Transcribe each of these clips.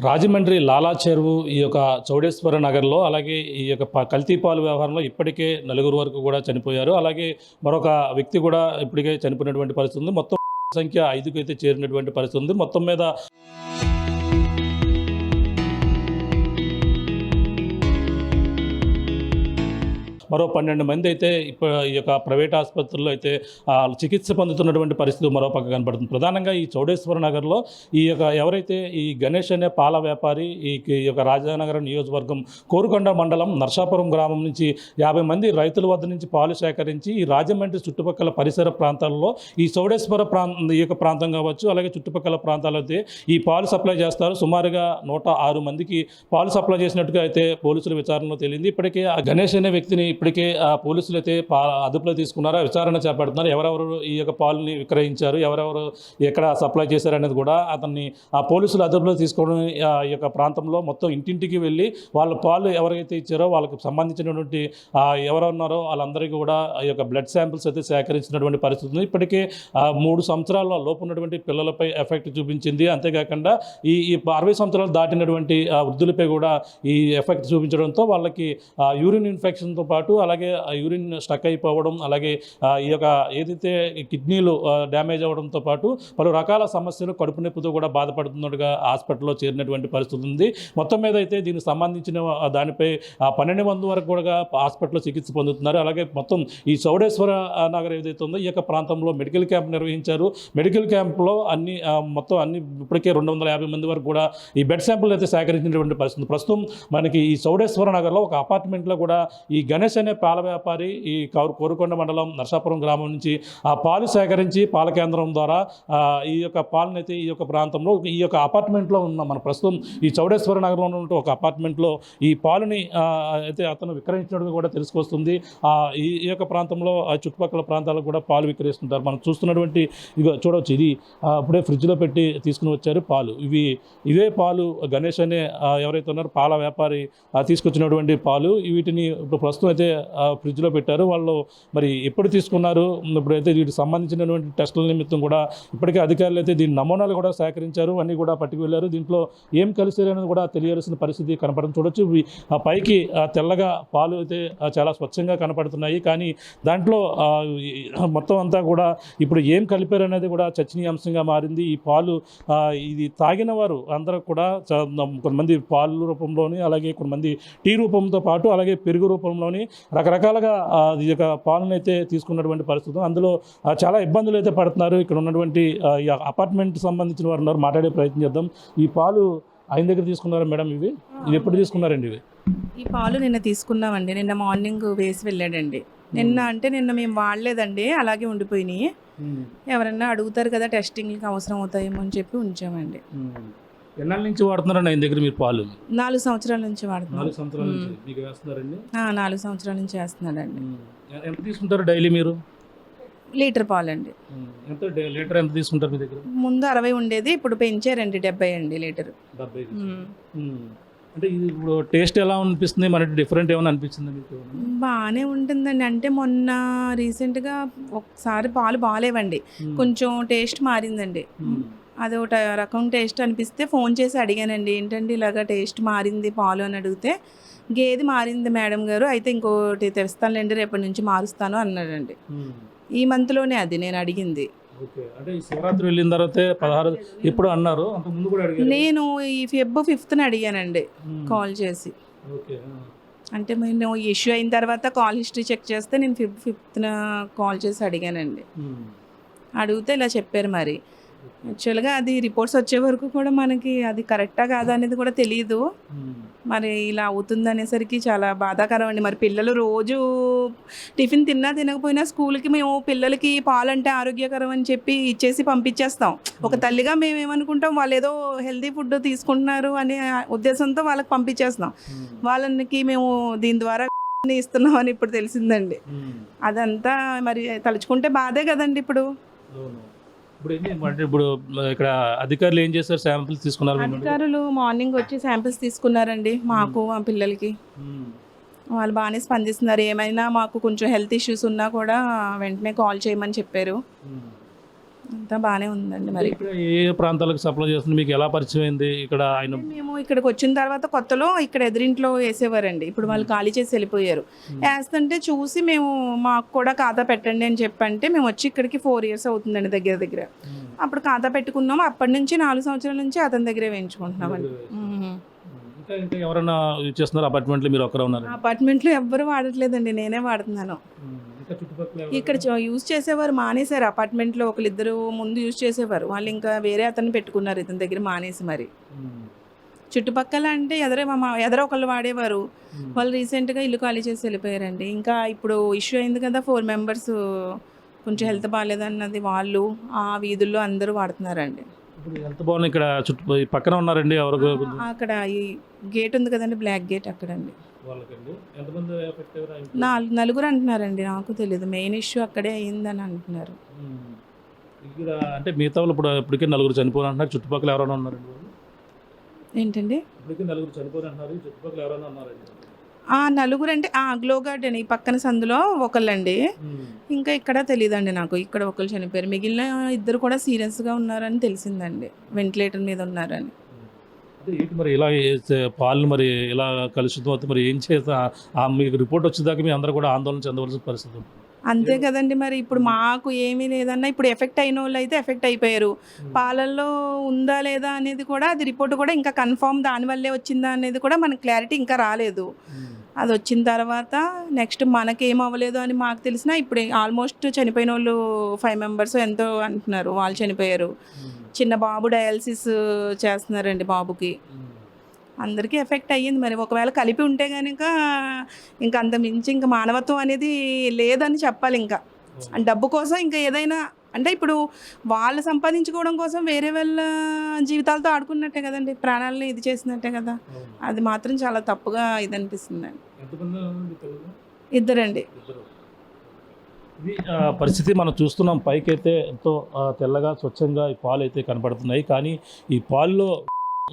రాజమండ్రి లాలా చెరువు ఈ యొక్క చౌడేశ్వర నగర్లో అలాగే ఈ యొక్క కల్తీ పాలు వ్యవహారంలో ఇప్పటికే నలుగురు వరకు కూడా చనిపోయారు. అలాగే మరొక వ్యక్తి కూడా ఇప్పటికే చనిపోయినటువంటి పరిస్థితి ఉంది. మొత్తం సంఖ్య 5కు అయితే చేరినటువంటి పరిస్థితి ఉంది. మొత్తం మీద మరో 12 మంది అయితే ఇప్పుడు ఈ యొక్క ప్రైవేట్ ఆసుపత్రుల్లో అయితే చికిత్స పొందుతున్నటువంటి పరిస్థితి మరో పక్క కనపడుతుంది. ప్రధానంగా ఈ చౌడేశ్వర నగర్లో ఈ యొక్క ఎవరైతే ఈ గణేష్ అనే పాల వ్యాపారి ఈ యొక్క రాజానగరం నియోజకవర్గం కోరుకొండ మండలం నర్సాపురం గ్రామం నుంచి 50 మంది రైతుల వద్ద నుంచి పాలు సేకరించి ఈ రాజమండ్రి చుట్టుపక్కల పరిసర ప్రాంతాల్లో ఈ చౌడేశ్వర ఈ యొక్క ప్రాంతం కావచ్చు, అలాగే చుట్టుపక్కల ప్రాంతాల్లో అయితే ఈ పాలు సప్లై చేస్తారు. సుమారుగా 106 మందికి పాలు సప్లై చేసినట్టుగా అయితే పోలీసుల విచారణలో తేలింది. ఇప్పటికే ఆ గణేష్ అనే వ్యక్తిని ఇప్పటికే పోలీసులు అయితే అదుపులో తీసుకున్నారు, విచారణ చేపడుతున్నారు. ఎవరెవరు ఈ యొక్క పాలని విక్రయించారు, ఎవరెవరు ఎక్కడ సప్లై చేశారు అనేది కూడా అతన్ని ఆ పోలీసులు అదుపులో తీసుకోవడం ఈ యొక్క ప్రాంతంలో మొత్తం ఇంటింటికి వెళ్ళి వాళ్ళ పాలు ఎవరైతే ఇచ్చారో వాళ్ళకి సంబంధించినటువంటి ఎవరున్నారో వాళ్ళందరికీ కూడా ఈ యొక్క బ్లడ్ శాంపిల్స్ అయితే సేకరించినటువంటి పరిస్థితి ఉంది. ఇప్పటికే 3 సంవత్సరాల లోపు ఉన్నటువంటి పిల్లలపై ఎఫెక్ట్ చూపించింది. అంతేకాకుండా ఈ 60 సంవత్సరాలు దాటినటువంటి వృద్ధులపై కూడా ఈ ఎఫెక్ట్ చూపించడంతో వాళ్ళకి యూరిన్ ఇన్ఫెక్షన్తో పాటు అలాగే యూరిన్ స్టక్ అయిపోవడం, అలాగే ఈ యొక్క ఏదైతే కిడ్నీలు డ్యామేజ్ అవ్వడంతో పాటు పలు రకాల సమస్యలు కడుపు నొప్పితో కూడా బాధపడుతున్నట్టుగా హాస్పిటల్లో చేరినటువంటి పరిస్థితి ఉంది. మొత్తం మీద అయితే దీనికి సంబంధించిన దానిపై 12 మంది వరకు కూడా హాస్పిటల్లో చికిత్స పొందుతున్నారు. అలాగే మొత్తం ఈ చౌడేశ్వర నగర్ ఏదైతే ఉందో ఈ యొక్క ప్రాంతంలో మెడికల్ క్యాంప్ నిర్వహించారు. మెడికల్ క్యాంప్లో మొత్తం ఇప్పటికే 250 మంది వరకు కూడా ఈ బెడ్ శాంపుల్ అయితే సేకరించినటువంటి పరిస్థితి. ప్రస్తుతం మనకి ఈ చౌడేశ్వర నగర్లో ఒక అపార్ట్మెంట్లో కూడా ఈ గణేష్ అనే పాల వ్యాపారి ఈ కోరుకొండ మండలం నర్సాపురం గ్రామం నుంచి ఆ పాలు సేకరించి పాల కేంద్రం ద్వారా ఈ యొక్క పాలను అయితే ఈ యొక్క ప్రాంతంలో ఈ యొక్క అపార్ట్మెంట్లో ఉన్న మన ప్రస్తుతం ఈ చౌడేశ్వర నగరంలో ఉన్న ఒక అపార్ట్మెంట్లో ఈ పాలుని అయితే అతను విక్రయించినట్టుగా కూడా తెలుసుకొస్తుంది. ఈ యొక్క ప్రాంతంలో చుట్టుపక్కల ప్రాంతాలకు కూడా పాలు విక్రయిస్తుంటారు. మనం చూస్తున్నటువంటి చూడవచ్చు, ఇది అప్పుడే ఫ్రిడ్జ్లో పెట్టి తీసుకుని వచ్చారు పాలు. ఇవే పాలు గణేష్ అనే ఎవరైతే ఉన్నారో పాల వ్యాపారి తీసుకొచ్చినటువంటి పాలు. వీటిని ఇప్పుడు ప్రస్తుతం అయితే ఫ్రిడ్జ్లో పెట్టారు. వాళ్ళు మరి ఎప్పుడు తీసుకున్నారు, ఇప్పుడైతే వీటికి సంబంధించినటువంటి టెస్టుల నిమిత్తం కూడా ఇప్పటికే అధికారులు అయితే దీని నమూనాలు కూడా సేకరించారు, అన్నీ కూడా పట్టుకు వెళ్ళారు. దీంట్లో ఏం కలిసారనేది కూడా తెలియాల్సిన పరిస్థితి కనపడడం చూడొచ్చు. పైకి తెల్లగా పాలు అయితే చాలా స్వచ్ఛంగా కనపడుతున్నాయి, కానీ దాంట్లో మొత్తం అంతా కూడా ఇప్పుడు ఏం కలిపారు అనేది కూడా చర్చనీయాంశంగా మారింది. ఈ పాలు ఇది తాగిన వారు అందరూ కూడా కొంతమంది పాలు రూపంలోని, అలాగే కొంతమంది టీ రూపంతో పాటు అలాగే పెరుగు రూపంలోని రకరకాలుగా ఈ యొక్క పాలను అయితే తీసుకున్నటువంటి పరిస్థితి. అందులో చాలా ఇబ్బందులు అయితే పడుతున్నారు. ఇక్కడ ఉన్నటువంటి ఈ అపార్ట్మెంట్ సంబంధించిన వారు ఉన్నారు, మాట్లాడే ప్రయత్నం చేద్దాం. ఈ పాలు ఆయన దగ్గర తీసుకున్నారా మేడం? ఇవి ఎప్పుడు తీసుకున్నారండి? ఈ పాలు నిన్న తీసుకున్నామండి. నిన్న మార్నింగ్ వేసి వెళ్ళాడండి. నిన్న మేము వాడలేదండి, అలాగే ఉండిపోయినాయి. ఎవరన్నా అడుగుతారు కదా, టెస్టింగ్కి అవసరం అవుతాయేమో అని చెప్పి ఉంచామండి. ఎన్నాళ్ళ నుంచి వాడుతున్నారండి ఆయన దగ్గర మీరు పాలు? 4 సంవత్సరాల నుంచి వాడుతున్నాం. 4 సంవత్సరాల నుంచి మీకు వేస్తున్నారండి? 4 సంవత్సరాల నుంచి వేస్తున్నాడండి. ఎంత తీసుకుంటారు డైలీ మీరు? లీటర్ పాలండి. లీటర్ ఎంత తీసుకుంటారు మీ దగ్గర? ముందు 60 ఉండేది, ఇప్పుడు పెంచారండి 70 అండి లీటరు. 70. అంటే ఇది ఇప్పుడు టేస్ట్ ఎలా అనిపిస్తుంది? మనకి డిఫరెంట్ ఏమైనా అనిపిస్తుంది మీకు? బాగానే ఉంటుందండి. అంటే మొన్న రీసెంట్గా ఒకసారి పాలు బాగాలేవండి, కొంచెం టేస్ట్ మారిందండి. అది ఒక రకం టేస్ట్ అనిపిస్తే ఫోన్ చేసి అడిగానండి, ఏంటండి ఇలాగ టేస్ట్ మారింది పాలు అని అడిగితే, గేది మారింది మేడం గారు, అయితే ఇంకోటి తెస్తానులేండి, రేపటి నుంచి మారుస్తాను అన్నాడండి. ఈ మంత్లోనే అది నేను అడిగింది. అంటే ఈ శివరాత్రి వెళ్ళిన తర్వాత 16 ఎప్పుడు అన్నారు? అంతకుముందు కూడా అడిగారు. నేను ఈ Feb 5th అడిగానండి కాల్ చేసి. అంటే నేను ఇష్యూ అయిన తర్వాత కాల్ హిస్టరీ చెక్ చేస్తే నేను Feb 5th కాల్ చేసి అడిగానండి. అడిగితే ఇలా చెప్పారు. మరి యాక్చువల్గా అది రిపోర్ట్స్ వచ్చే వరకు కూడా మనకి అది కరెక్టా కాదా అనేది కూడా తెలియదు. మరి ఇలా అవుతుంది అనేసరికి చాలా బాధాకరం అండి. మరి పిల్లలు రోజు టిఫిన్ తిన్నా తినకపోయినా స్కూల్కి మేము పిల్లలకి పాలంటే ఆరోగ్యకరం అని చెప్పి ఇచ్చేసి పంపించేస్తాం. ఒక తల్లిగా మేము ఏమనుకుంటాం, వాళ్ళు ఏదో హెల్తీ ఫుడ్ తీసుకుంటున్నారు అనే ఉద్దేశంతో వాళ్ళకి పంపించేస్తాం. వాళ్ళకి మేము దీని ద్వారా ఇస్తున్నాం అని ఇప్పుడు తెలిసిందండి. అదంతా మరి తలుచుకుంటే బాధే కదండి. ఇప్పుడు ఇప్పుడు ఇక్కడ అధికారులు ఏం చేస్తారు? శాంపిల్స్ తీసుకున్నారు? అధికారులు మార్నింగ్ వచ్చి శాంపిల్స్ తీసుకున్నారండి, మాకు మా పిల్లలకి. వాళ్ళు బాగానే స్పందిస్తున్నారు. ఏమైనా మాకు కొంచెం హెల్త్ ఇష్యూస్ ఉన్నా కూడా వెంటనే కాల్ చేయమని చెప్పారు. అంతా బాగానే ఉందండి. మరి ఇక్కడ ఏ ప్రాంతాలకు సప్లై చేస్తుంది, మీకు ఎలా పరిచయం అయింది? ఇక్కడ ఆయన మేము ఇక్కడికి వచ్చిన తర్వాత కొత్తలో ఇక్కడ ఎదురింట్లో వేసేవారండి. ఇప్పుడు వాళ్ళు ఖాళీ చేసి వెళ్ళిపోయారు. వేస్తుంటే చూసి మేము మాకు కూడా ఖాతా పెట్టండి అని చెప్పంటే మేము వచ్చి ఇక్కడికి 4 years అవుతుందండి దగ్గర దగ్గర. అప్పుడు ఖాతా పెట్టుకున్నాము. అప్పటి నుంచి 4 సంవత్సరాల నుంచి అతని దగ్గరే వేయించుకుంటున్నామండి. ఇంకా ఇంకా ఎవరైనా యూజ్ చేస్తున్నారు? అపార్ట్మెంట్లో మీరు ఒక్కరే ఉన్నారు? అపార్ట్మెంట్లో ఎవ్వరు వాడట్లేదండి, నేనే వాడుతున్నాను. ఇంకా చుట్టుపక్కల ఇక్కడ యూజ్ చేసేవారు మానేశారు. అపార్ట్మెంట్లో ఒకరిద్దరు ముందు యూజ్ చేసేవారు, వాళ్ళు ఇంకా వేరే అతన్ని పెట్టుకున్నారు ఇతని దగ్గర మానేసి. మరి చుట్టుపక్కల అంటే ఎదర ఒకళ్ళు వాడేవారు, వాళ్ళు రీసెంట్గా ఇల్లు ఖాళీ చేసి వెళ్ళిపోయారండి. ఇంకా ఇప్పుడు ఇష్యూ అయింది కదా, 4 members కొంచెం హెల్త్ బాగాలేదన్నది, వాళ్ళు ఆ వీధుల్లో అందరూ వాడుతున్నారండి. ఇప్పుడు ఎంత బాగుంది ఇక్కడ చుట్టూ పక్కన ఉన్నారండి ఎవరు? అక్కడ ఈ గేట్ ఉంది కదండి, బ్లాక్ గేట్, అక్కడండి. నలుగురు అంటున్నారండి, నాకు తెలియదు. మెయిన్ ఇష్యూ అక్కడే అయ్యిందని అంటున్నారు. ఇక్కడ అంటే మిగతా వాళ్ళు ఇప్పటికే 9 చనిపోయిన అంటున్నారు. చుట్టుపక్కల ఎవరైనా ఉన్నారండి? ఏంటండి? ఇప్పటికే 9 చనిపోయిన అంటున్నారు. చుట్టుపక్కల ఎవరైనా ఉన్నారండి? 9 అంటే గ్లో గార్డెన్ ఈ పక్కన సందులో ఒకళ్ళండి. ఇంకా ఇక్కడ తెలియదండి నాకు. ఇక్కడ ఒకళ్ళు చనిపోయారు, మిగిలిన 2 కూడా సీరియస్గా ఉన్నారని తెలిసిందండి, వెంటిలేటర్ మీద ఉన్నారని. మరి ఇలా పాలు మరి ఇలా కలుషితం అవుతుంది, మరి ఏం చేస్తా? మీకు రిపోర్ట్ వచ్చేదాకా మీ అందరూ కూడా ఆందోళన చెందవలసిన పరిస్థితి. అంతే కదండి. మరి ఇప్పుడు మాకు ఏమీ లేదన్నా, ఇప్పుడు ఎఫెక్ట్ అయిన వాళ్ళు అయితే ఎఫెక్ట్ అయిపోయారు. పాలల్లో ఉందా లేదా అనేది కూడా, అది రిపోర్ట్ కూడా ఇంకా కన్ఫర్మ్ దానివల్లే వచ్చిందా అనేది కూడా మనకు క్లారిటీ ఇంకా రాలేదు. అది వచ్చిన తర్వాత నెక్స్ట్ మనకేం అవ్వలేదు అని మాకు తెలిసినా, ఇప్పుడు ఆల్మోస్ట్ చనిపోయిన వాళ్ళు 5 members ఎంతో అంటున్నారు, వాళ్ళు చనిపోయారు. చిన్న బాబు డయాలసిస్ చేస్తున్నారండి బాబుకి. అందరికీ ఎఫెక్ట్ అయ్యింది. మరి ఒకవేళ కలిపి ఉంటే కనుక ఇంకా అంత మించి ఇంకా మానవత్వం అనేది లేదని చెప్పాలి. ఇంకా డబ్బు కోసం ఇంకా ఏదైనా అంటే ఇప్పుడు వాళ్ళు సంపాదించుకోవడం కోసం వేరే వాళ్ళ జీవితాలతో ఆడుకున్నట్టే కదండి, ప్రాణాలని ఇది చేసినట్టే కదా. అది మాత్రం చాలా తప్పుగా ఇది అనిపిస్తుందండి. 2 అండి. ఇది పరిస్థితి మనం చూస్తున్నాం. పైకైతే ఎంతో తెల్లగా స్వచ్ఛంగా ఈ పాలు అయితే కనపడుతున్నాయి. కానీ ఈ పాల్లో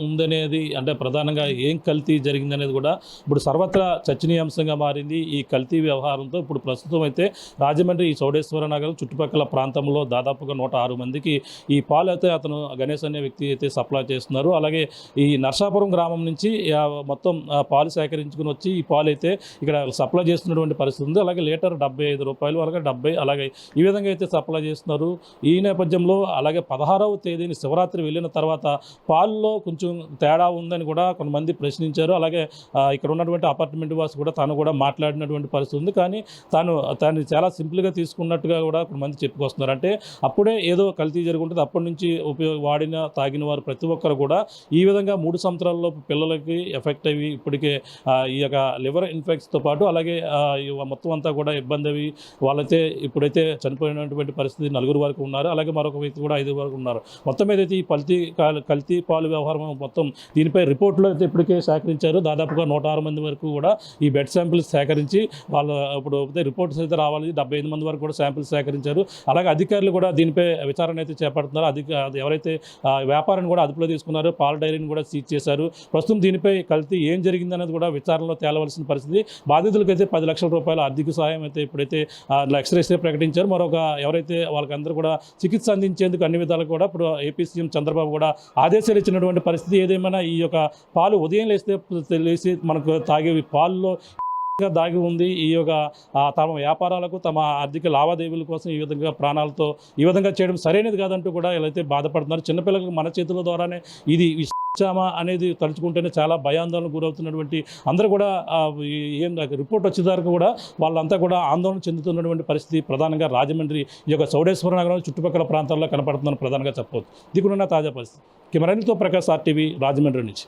ఉందనేది అంటే ప్రధానంగా ఏం కల్తీ జరిగిందనేది కూడా ఇప్పుడు సర్వత్రా చర్చనీయాంశంగా మారింది. ఈ కల్తీ వ్యవహారంతో ఇప్పుడు ప్రస్తుతం అయితే రాజమండ్రి ఈ చౌడేశ్వర నగరం చుట్టుపక్కల ప్రాంతంలో దాదాపుగా 106 మందికి ఈ పాలు అయితే అతను గణేష్ అనే వ్యక్తి అయితే సప్లై చేస్తున్నారు. అలాగే ఈ నర్సాపురం గ్రామం నుంచి మొత్తం పాలు సేకరించుకుని వచ్చి ఈ పాలు అయితే ఇక్కడ సప్లై చేస్తున్నటువంటి పరిస్థితి ఉంది. అలాగే లీటర్ 75 రూపాయలు, అలాగే 70, అలాగే ఈ విధంగా అయితే సప్లై చేస్తున్నారు. ఈ నేపథ్యంలో అలాగే 16వ తేదీని శివరాత్రి వెళ్ళిన తర్వాత పాల్లో కొంచెం తేడా ఉందని కూడా కొంతమంది ప్రశ్నించారు. అలాగే ఇక్కడ ఉన్నటువంటి అపార్ట్మెంట్ వాసు కూడా తాను కూడా మాట్లాడినటువంటి పరిస్థితి ఉంది. కానీ తాను చాలా సింపుల్గా తీసుకున్నట్టుగా కూడా కొంతమంది చెప్పుకొస్తున్నారు. అంటే అప్పుడే ఏదో కల్తీ జరుగుంటుంది. అప్పటి నుంచి తాగిన వారు ప్రతి ఒక్కరు కూడా ఈ విధంగా 3 సంవత్సరాల్లో పిల్లలకి ఎఫెక్ట్ అయ్యి ఇప్పటికే ఈ యొక్క లివర్ ఇన్ఫెక్షన్తో పాటు అలాగే మొత్తం అంతా కూడా ఇబ్బంది అవి వాళ్ళైతే ఇప్పుడైతే చనిపోయినటువంటి పరిస్థితి 4 వరకు ఉన్నారు. అలాగే మరొక వ్యక్తి కూడా 5 వరకు ఉన్నారు. మొత్తం ఏదైతే ఈ కల్తీ పాలు వ్యవహారం మొత్తం దీనిపై రిపోర్టులు అయితే ఇప్పటికే సేకరించారు. దాదాపుగా 106 మంది వరకు కూడా ఈ బెడ్ శాంపిల్స్ సేకరించి వాళ్ళు ఇప్పుడు రిపోర్ట్స్ అయితే రావాలి. 75 మంది వరకు కూడా శాంపిల్స్ సేకరించారు. అలాగే అధికారులు కూడా దీనిపై విచారణ అయితే చేపడుతున్నారు. ఎవరైతే వ్యాపారాన్ని కూడా అదుపులో తీసుకున్నారో పాల డైరీని కూడా సీజ్ చేశారు. ప్రస్తుతం దీనిపై కల్తీ ఏం జరిగిందనేది కూడా విచారణలో తేలవలసిన పరిస్థితి. బాధితులకు అయితే 10 లక్షల రూపాయల ఆర్థిక సహాయం అయితే ఇప్పుడైతే ఎక్స్రేస్ ప్రకటించారు. మరొక ఎవరైతే వాళ్ళకందరూ కూడా చికిత్స అందించేందుకు అన్ని విధాలు కూడా ఇప్పుడు ఏపీ సీఎం చంద్రబాబు కూడా ఆదేశాలు ఇచ్చినటువంటి పరిస్థితి. ఏదేమైనా ఈ యొక్క పాలు ఉదయం లేసి మనకు తాగే పాల్లో దాగి ఉంది. ఈ యొక్క తమ వ్యాపారాలకు తమ ఆర్థిక లావాదేవీల కోసం ఈ విధంగా ప్రాణాలతో ఈ విధంగా చేయడం సరైనది కాదంటూ కూడా ఇలా అయితే బాధపడుతున్నారు. చిన్నపిల్లలకు మన చేతుల ద్వారానే ఇది ఇచ్చామా అనేది తలుచుకుంటేనే చాలా భయాందోళనకు గురవుతున్నటువంటి అందరూ కూడా ఏం రిపోర్ట్ వచ్చేదాకా కూడా వాళ్ళంతా కూడా ఆందోళన చెందుతున్నటువంటి పరిస్థితి ప్రధానంగా రాజమండ్రి ఈ యొక్క చౌడేశ్వర నగరం చుట్టుపక్కల ప్రాంతాల్లో కనపడుతుందని ప్రధానంగా చెప్పవచ్చు. దిగున్న తాజా పరిస్థితి. కెమెరాతో ప్రకాష్, RTV, రాజమండ్రి నుంచి.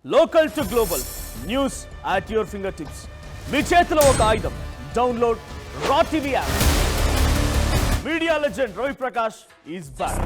Local to global news at your fingertips. మీ చేతిలో ఒక ఆయుధం. Download Raw TV app. Media legend Ravi Prakash is back.